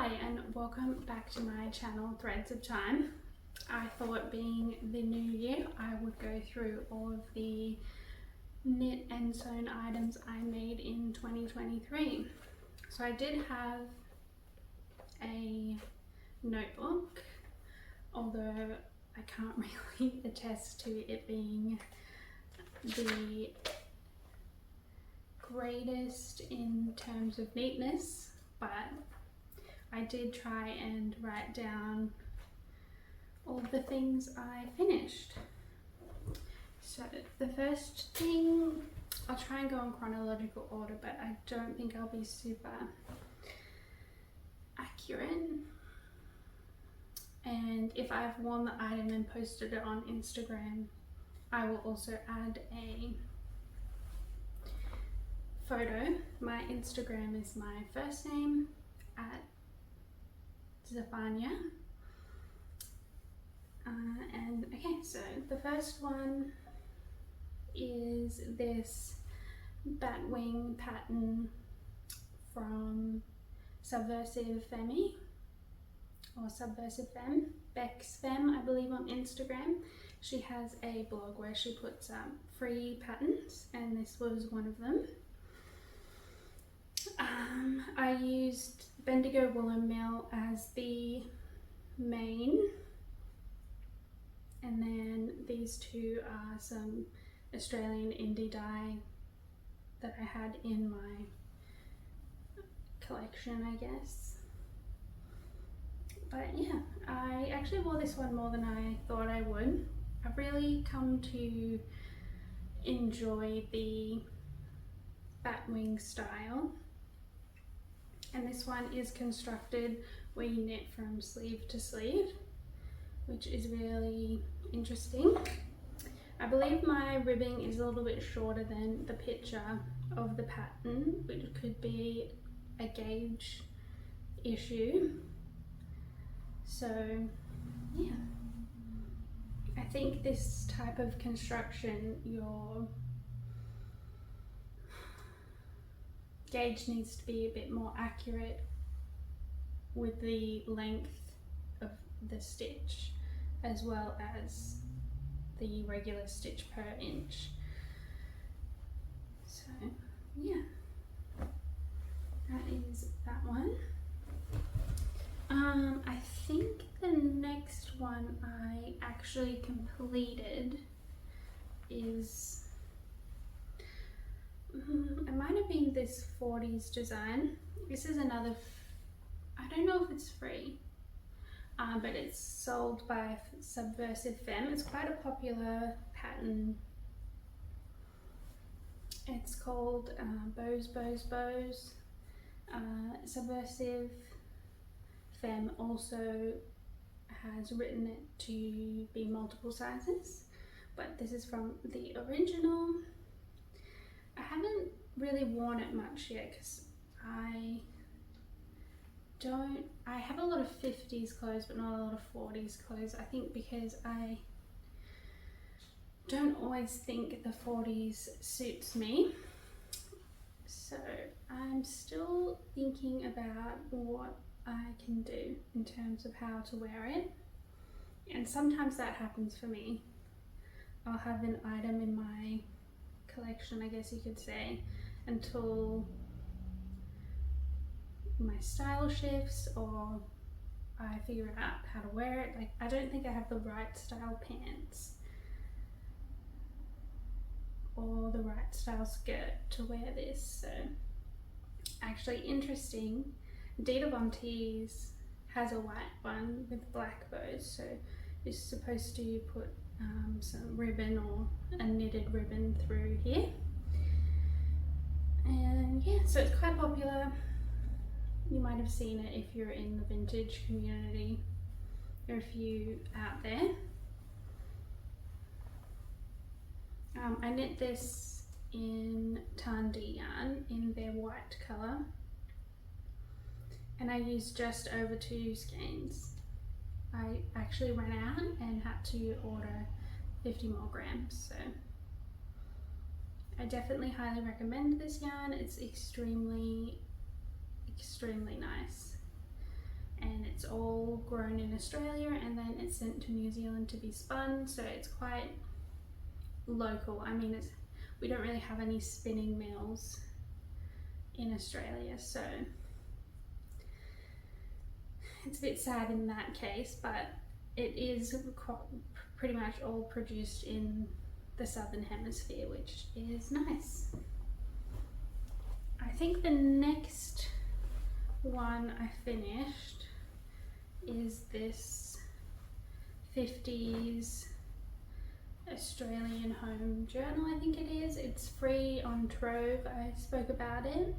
Hi and welcome back to my channel Threads of Time. I thought being the new year I would go through all of the knit and sewn items I made in 2023. So I did have a notebook, although I can't really attest to it being the greatest in terms of neatness, but I did try and write down all the things I finished. So the first thing, I'll try and go in chronological order, but I don't think I'll be super accurate. And if I've worn the item and posted it on Instagram, I will also add a photo. My Instagram is my first name at Zephania. And okay, so the first one is this batwing pattern from Subversive Femme or Subversive Femme, Beck's Femme, I believe, on Instagram. She has a blog where she puts up free patterns, and this was one of them. I used Bendigo woolen mill as the main, and then these two are some Australian indie dye that I had in my collection, I guess. But yeah, I actually wore this one more than I thought I would. I've really come to enjoy the batwing style. And this one is constructed where you knit from sleeve to sleeve, which is really interesting. I believe my ribbing is a little bit shorter than the picture of the pattern, which could be a gauge issue. So yeah, I think this type of construction, your gauge needs to be a bit more accurate with the length of the stitch as well as the regular stitch per inch. So yeah, that is that one. I think the next one I actually completed is it might have been this 40s design. This is another, I don't know if it's free, but it's sold by Subversive Femme. It's quite a popular pattern. It's called Bows, Bows, Bows. Subversive Femme also has written it to be multiple sizes, but this is from the original. I haven't really worn it much yet because I have a lot of 50s clothes but not a lot of 40s clothes. I think because I don't always think the 40s suits me. So I'm still thinking about what I can do in terms of how to wear it. And sometimes that happens for me. I'll have an item in my collection, I guess you could say, until my style shifts or I figure out how to wear it. Like, I don't think I have the right style pants or the right style skirt to wear this. So actually interesting, Dita Von Teese has a white one with black bows, so you're supposed to put some ribbon or a knitted ribbon through here. And yeah, so it's quite popular. You might have seen it if you're in the vintage community. There are a few out there. I knit this in Tarndie yarn in their white colour, and I used just over 2 skeins. I actually ran out and had to order 50 more grams, so I definitely highly recommend this yarn. It's extremely nice. and it's all grown in Australia and then it's sent to New Zealand to be spun, so it's quite local. I mean, we don't really have any spinning mills in Australia, so it's a bit sad in that case, but it is pretty much all produced in the southern hemisphere, which is nice. I think the next one I finished is this 50s Australian home journal, I think it is. It's free on Trove. I spoke about it.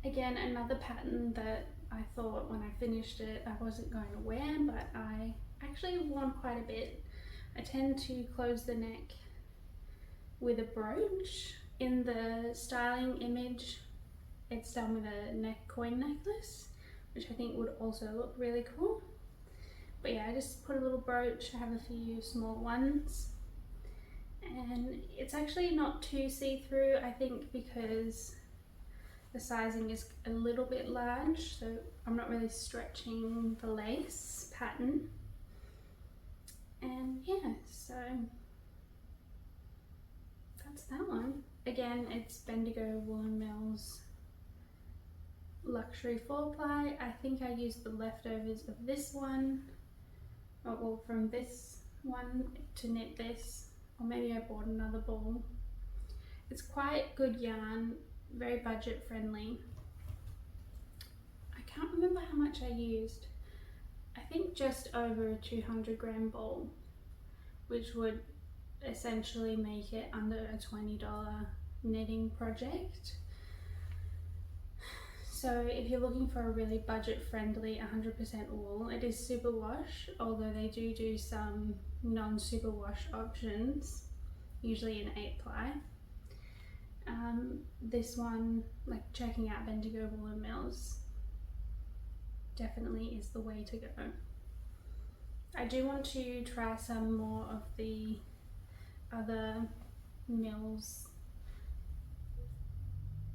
Again, another pattern that I thought when I finished it I wasn't going to wear, but I actually worn quite a bit. I tend to close the neck with a brooch. In the styling image, it's done with a coin necklace, which I think would also look really cool. But yeah, I just put a little brooch. I have a few small ones, and it's actually not too see-through, I think, because the sizing is a little bit large, so I'm not really stretching the lace pattern. And yeah, so that's that one. Again, it's Bendigo Woolen Mills Luxury 4-ply. I think I used the leftovers of this one, well, from this one to knit this, or maybe I bought another ball. It's quite good yarn, very budget friendly. I can't remember how much I used. I think just over a 200 gram ball, which would essentially make it under a $20 knitting project. So if you're looking for a really budget friendly 100% wool, it is superwash, although they do some non-superwash options, usually in 8-ply. This one, like checking out Bendigo Woolen Mills, definitely is the way to go. I do want to try some more of the other mills,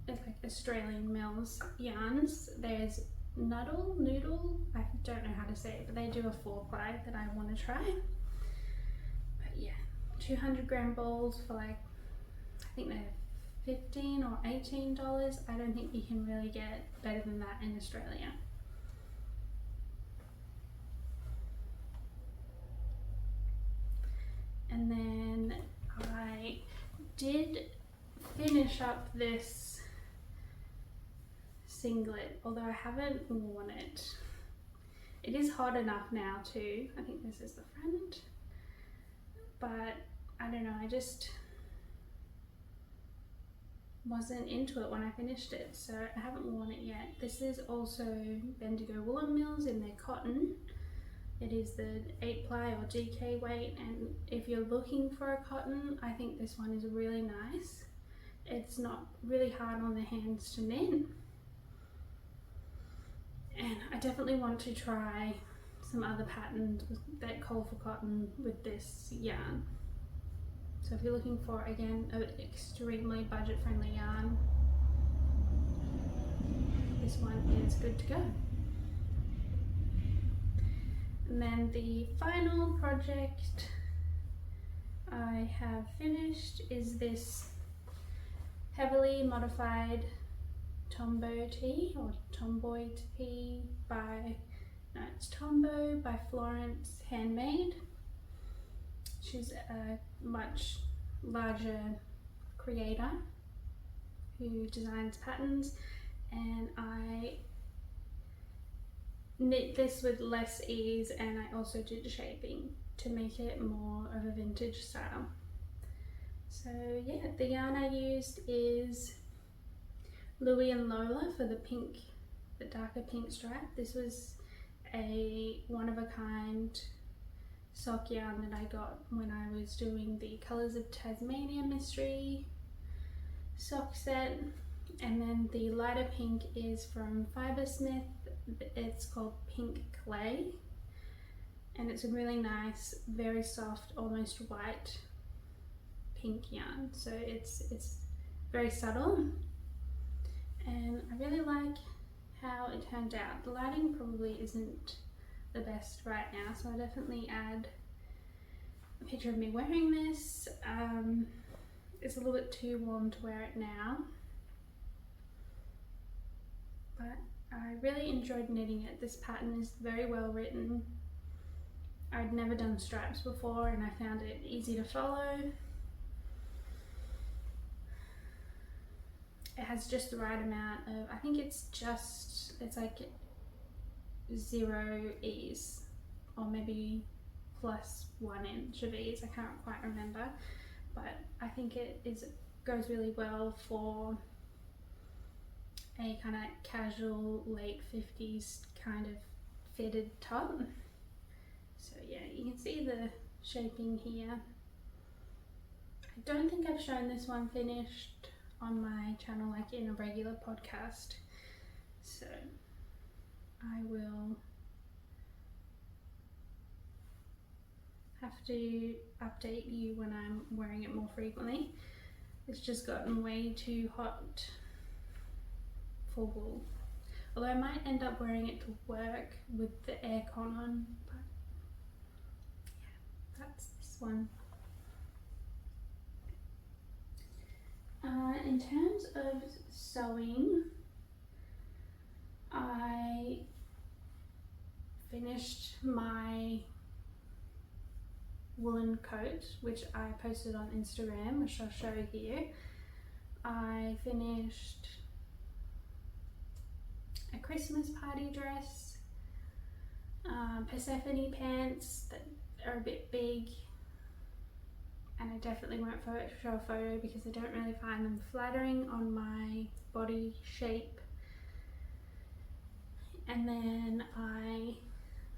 like Australian mills yarns. There's Noodle, I don't know how to say it, but they do a 4-ply that I want to try. But yeah, 200 gram balls for like, I think they're $15 or $18. I don't think you can really get better than that in Australia. And then I did finish up this singlet, although I haven't worn it. It is hot enough now too. I think this is the front, but I don't know, I just wasn't into it when I finished it, so I haven't worn it yet. This is also Bendigo Woolen Mills in their cotton. It is the 8-ply or DK weight, and if you're looking for a cotton, I think this one is really nice. It's not really hard on the hands to knit, and I definitely want to try some other patterns that call for cotton with this yarn. So if you're looking for, again, an extremely budget friendly yarn, this one is good to go. And then the final project I have finished is this heavily modified Tombow tee, or Tomboy tee by, no, it's Tombow by Florence Handmade. She's a much larger creator who designs patterns, and I knit this with less ease, and I also did shaping to make it more of a vintage style. So yeah, the yarn I used is Louie and Lola for the pink, the darker pink stripe. This was a one-of-a-kind sock yarn that I got when I was doing the Colours of Tasmania mystery sock set. And then the lighter pink is from Fibersmith. It's called Pink Clay, and it's a really nice, very soft, almost white pink yarn. So it's very subtle, and I really like how it turned out. The lighting probably isn't the best right now, so I'll definitely add a picture of me wearing this. It's a little bit too warm to wear it now, but I really enjoyed knitting it. This pattern is very well written. I'd never done stripes before and I found it easy to follow. It has just the right amount of, I think it's like 0 ease, or maybe plus 1 inch of ease, I can't quite remember, but I think goes really well for a kind of casual late 50s kind of fitted top. So yeah, you can see the shaping here. I don't think I've shown this one finished on my channel like in a regular podcast, so I will have to update you when I'm wearing it more frequently. It's just gotten way too hot for wool, although I might end up wearing it to work with the aircon on, but yeah, that's this one. In terms of sewing, I finished my woolen coat, which I posted on Instagram, which I'll show here. I finished a Christmas party dress, Persephone pants that are a bit big, and I definitely won't show a photo because I don't really find them flattering on my body shape. And then I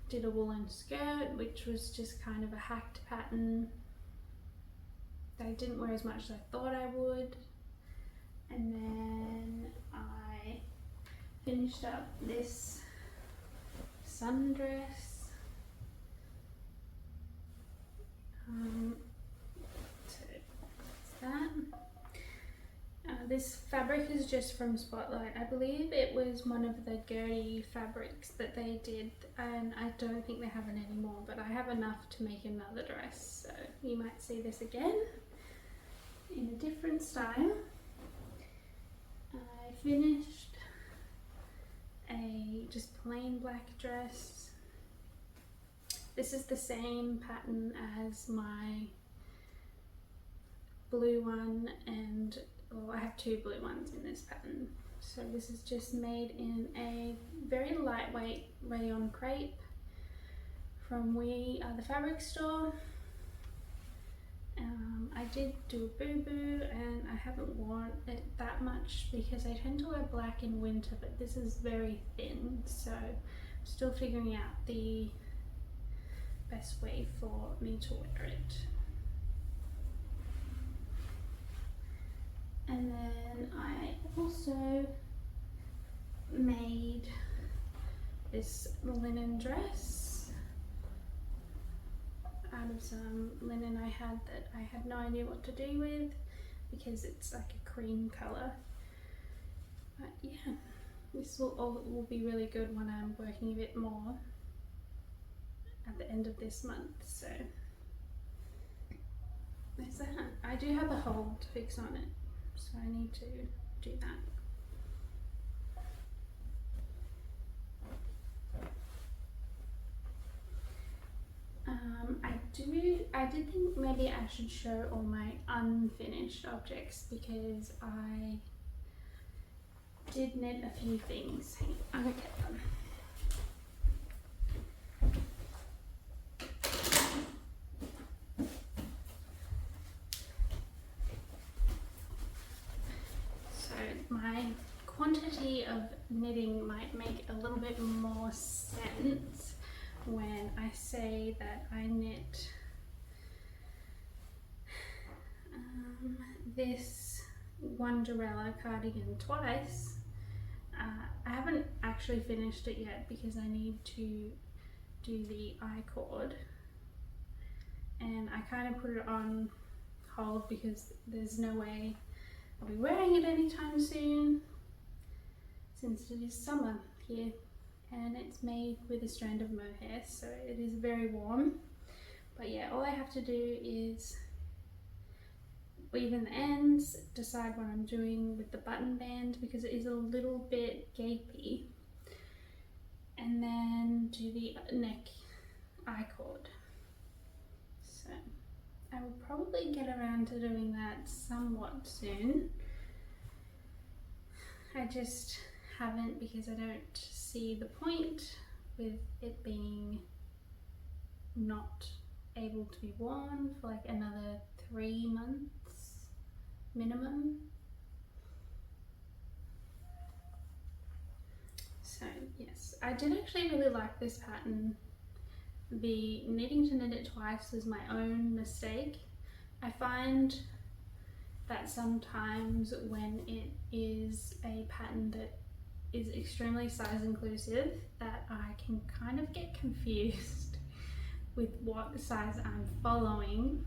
did a woolen skirt, which was just kind of a hacked pattern that I didn't wear as much as I thought I would. And then I finished up this sundress. This fabric is just from Spotlight. I believe it was one of the Gertie fabrics that they did, and I don't think they have it anymore, but I have enough to make another dress, so you might see this again in a different style. I finished a just plain black dress. This is the same pattern as my blue one, and I have 2 blue ones in this pattern. So this is just made in a very lightweight rayon crepe from the fabric store. I did do a boo-boo and I haven't worn it that much because I tend to wear black in winter, but this is very thin, so I'm still figuring out the best way for me to wear it. And then I also made this linen dress out of some linen I had that I had no idea what to do with because it's like a cream colour. But yeah, this will be really good when I'm working a bit more at the end of this month. So there's that. I do have a hole to fix on it, so I need to do that. I did think maybe I should show all my unfinished objects because I did knit a few things. Hang on, I'll get them. My quantity of knitting might make a little bit more sense when I say that I knit this Wonderella cardigan twice. I haven't actually finished it yet because I need to do the I-cord, and I kind of put it on hold because there's no way I'll be wearing it anytime soon since it is summer here, and it's made with a strand of mohair, so it is very warm. But yeah, all I have to do is weave in the ends, decide what I'm doing with the button band because it is a little bit gapey, and then do the neck I-cord. So I will probably get around to doing that somewhat soon. I just haven't because I don't see the point with it being not able to be worn for like another 3 months minimum. So yes, I did actually really like this pattern. The needing to knit it twice was my own mistake. I find that sometimes when it is a pattern that is extremely size inclusive, that I can kind of get confused with what size I'm following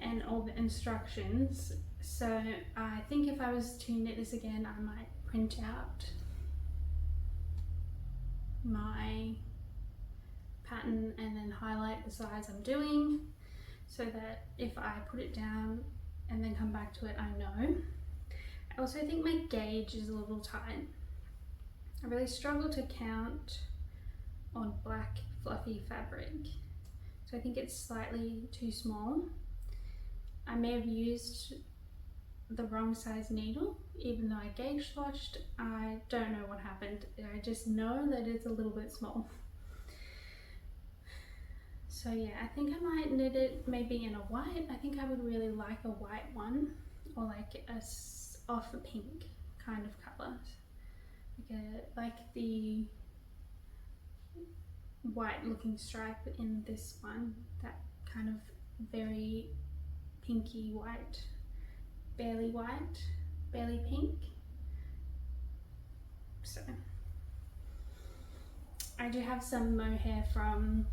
and all the instructions. So I think if I was to knit this again, I might print out my pattern and then highlight the size I'm doing so that if I put it down and then come back to it, I know. I also think my gauge is a little tight. I really struggle to count on black fluffy fabric, so I think it's slightly too small. I may have used the wrong size needle, even though I gauge swatched. I don't know what happened. I just know that it's a little bit small. So yeah, I think I might knit it maybe in a white. I think I would really like a white one, or like a off a pink kind of colour, like the white looking stripe in this one, that kind of very pinky white, barely pink. So I do have some mohair from,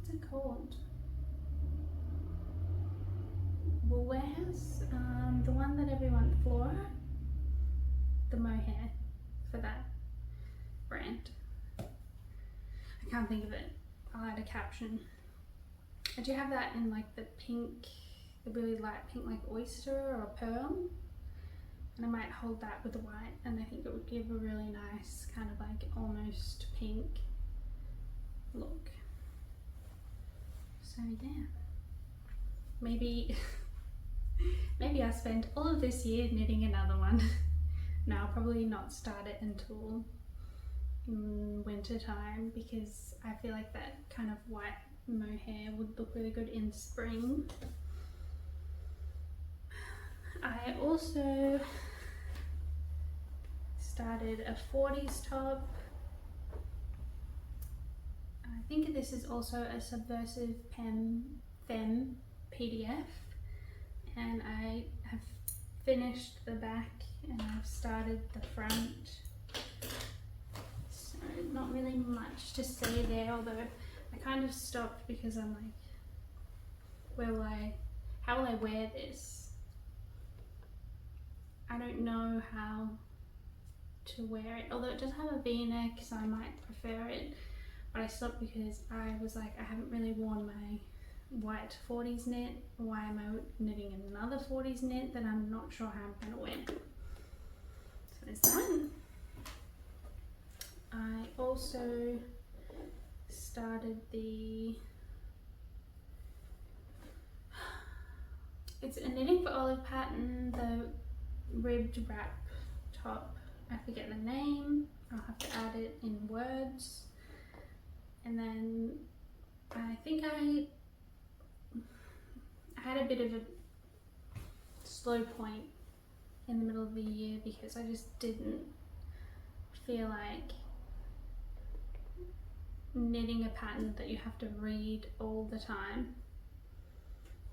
what's it called? Wool Warehouse, the one that everyone, Flora, the mohair for that brand. I can't think of it. I'll add a caption. I do have that in like the pink, the really light pink, like oyster or pearl, and I might hold that with the white, and I think it would give a really nice kind of like almost pink look. So yeah, maybe I'll spend all of this year knitting another one. No, I'll probably not start it until winter time because I feel like that kind of white mohair would look really good in spring. I also started a 40s top. I think this is also a Subversive Femme PDF, and I have finished the back and I've started the front. So not really much to say there, although I kind of stopped because I'm like, how will I wear this? I don't know how to wear it, although it does have a V-neck, so I might prefer it, but I stopped because I was like, I haven't really worn my white 40s knit. Why am I knitting another 40s knit that I'm not sure how I'm gonna wear? So there's that. I also started it's a Knitting for Olive pattern, the ribbed wrap top. I forget the name, I'll have to add it in words. And then I think I had a bit of a slow point in the middle of the year because I just didn't feel like knitting a pattern that you have to read all the time.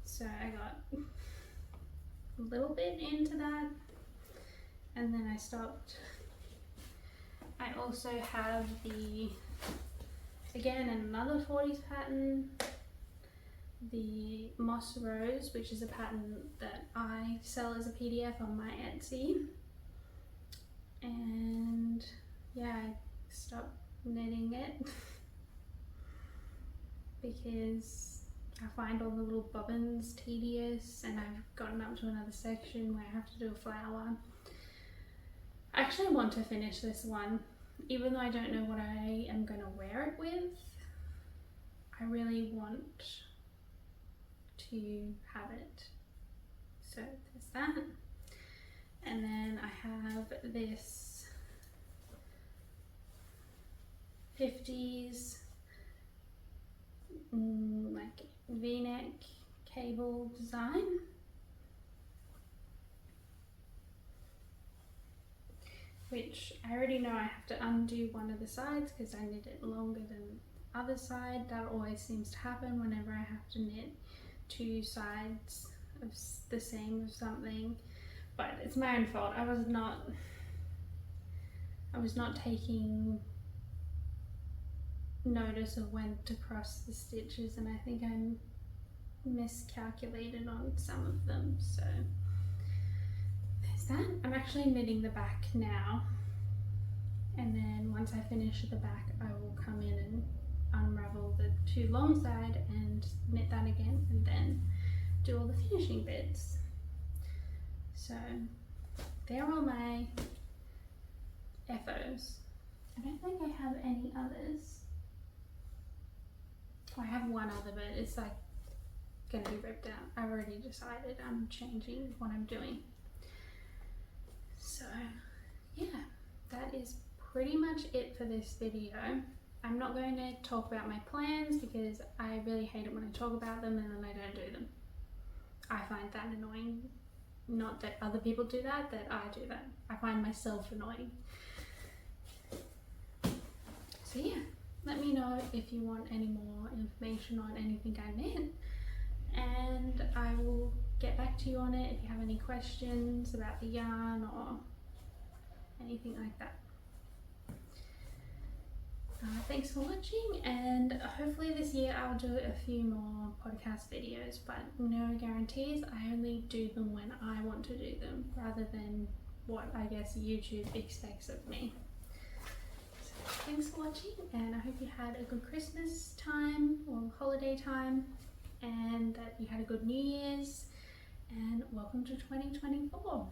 So I got a little bit into that and then I stopped. I also have again another 40s pattern, the Moss Rose, which is a pattern that I sell as a PDF on my Etsy. and yeah, I stopped knitting it because I find all the little bobbins tedious, and I've gotten up to another section where I have to do a flower. I actually want to finish this one, even though I don't know what I am going to wear it with. I really want to have it. So there's that. And then I have this 50s like v-neck cable design. Which I already know I have to undo one of the sides because I knit it longer than the other side. That always seems to happen whenever I have to knit two sides of the same of something. But it's my own fault. I was not taking notice of when to cross the stitches, and I think I miscalculated on some of them, so there's that. I'm actually knitting the back now, and then once I finish the back I will come in and unravel the two long side and knit that again, and then do all the finishing bits. So they're all my FOs. I don't think I have any others. I have one other, but it's like gonna be ripped out. I've already decided I'm changing what I'm doing. So yeah, that is pretty much it for this video. I'm not going to talk about my plans because I really hate it when I talk about them and then I don't do them. I find that annoying. Not that other people do that, that I do that. I find myself annoying. So yeah, let me know if you want any more information on anything I knit, and I will get back to you on it if you have any questions about the yarn or anything like that. Thanks for watching, and hopefully this year I'll do a few more podcast videos, but no guarantees. I only do them when I want to do them rather than what I guess YouTube expects of me. So thanks for watching, and I hope you had a good Christmas time or holiday time, and that you had a good New Year's, and welcome to 2024.